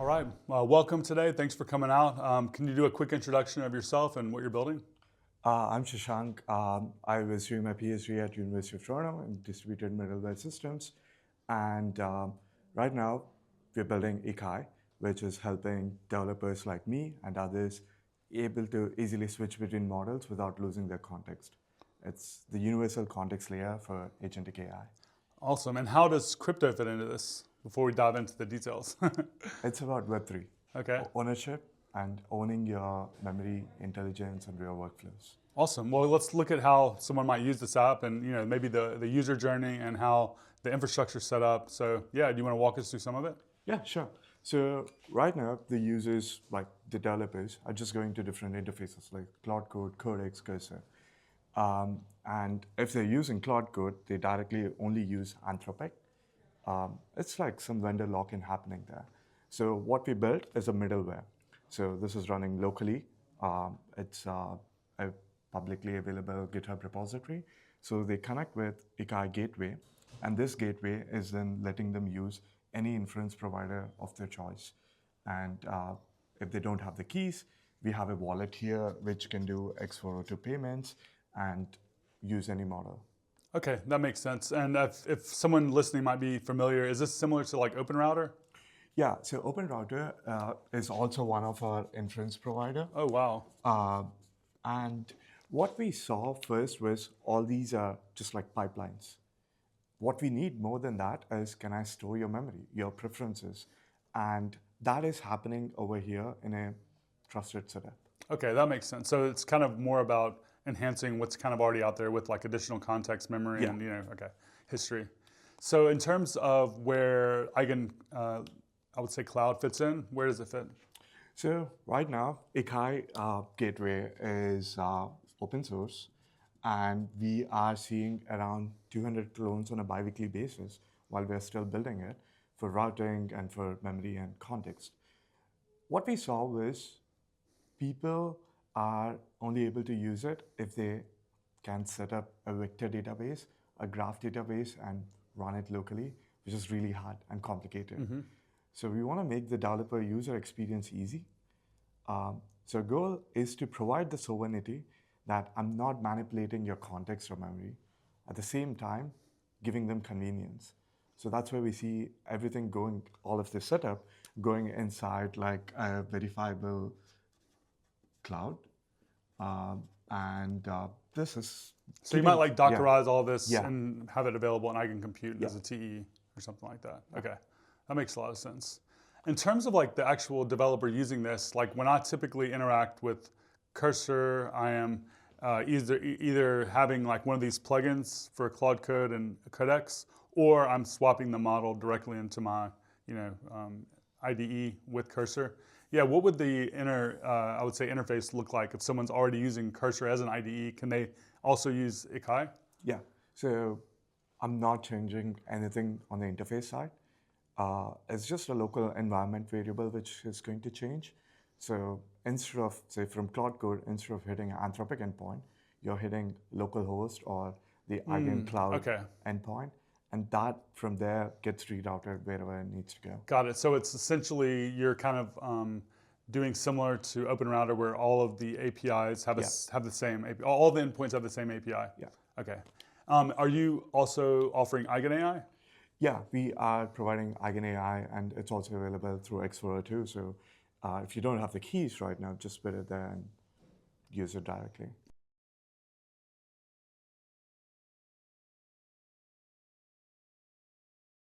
All right, welcome today. Thanks for coming out. Can you do a quick introduction of yourself and what you're building? I'm Shashank. I was doing my PhD at University of Toronto in distributed middleware systems. And right now, we're building Ekai, which is helping developers like me and others able to easily switch between models without losing their context. It's the universal context layer for Agentic AI. Awesome. And how does crypto fit into this before we dive into the details? It's about Web3, Okay. ownership and owning your memory, intelligence, and your workflows. Awesome. Well, let's look at how someone might use this app and maybe the user journey and how the infrastructure is set up. So yeah, do you want to walk us through some of it? Yeah, sure. So right now, the users, like the developers, are just going to different interfaces like Cloud Code, Codex, Cursor. And if they're using Cloud Code, they directly only use Anthropic. It's like some vendor lock-in happening there. So what we built is a middleware. So this is running locally. It's a publicly available GitHub repository. So they connect with Ekai Gateway, and this gateway is then letting them use any inference provider of their choice. And if they don't have the keys, we have a wallet here which can do X402 payments and use any model. Okay, that makes sense. And if someone listening might be familiar, is this similar to like OpenRouter? Yeah, so OpenRouter is also one of our inference provider. Oh, wow. And what we saw first was all these are just like pipelines. What we need more than that is, can I store your memory, your preferences? And that is happening over here in a trusted setup. Okay, that makes sense. So it's kind of more about enhancing what's kind of already out there with like additional context memory and history. So in terms of where I would say cloud fits in, where does it fit? So right now, Ekai Gateway is open source, and we are seeing around 200 clones on a biweekly basis while we're still building it for routing and for memory and context. What we saw was people are only able to use it if they can set up a vector database, a graph database, and run it locally, which is really hard and complicated. Mm-hmm. So we want to make the developer user experience easy. So our goal is to provide the sovereignty that I'm not manipulating your context or memory, at the same time, giving them convenience. So that's where we see everything going, all of this setup, going inside like a verifiable cloud. This is... So you might like Dockerize all this Yeah. and have it available in EigenCompute Yeah. as a TE or something like that. Okay, that makes a lot of sense. In terms of like the actual developer using this, like when I typically interact with Cursor, I am either having like one of these plugins for Cloud Code and Codex, or I'm swapping the model directly into my IDE with Cursor. Yeah, what would the I would say interface look like if someone's already using Cursor as an IDE? Can they also use Ekai? Yeah, so I'm not changing anything on the interface side. It's just a local environment variable which is going to change. So instead of, say, from Cloud Code, instead of hitting an Anthropic endpoint, you're hitting localhost or the EigenCloud endpoint. And that, from there, gets rerouted wherever it needs to go. Got it. So it's essentially, you're kind of doing similar to OpenRouter where all of the APIs have, have the same API. All the endpoints have the same API? Yeah. Okay. Are you also offering EigenAI? Yeah, we are providing EigenAI, and it's also available through X402. So if you don't have the keys right now, just put it there and use it directly.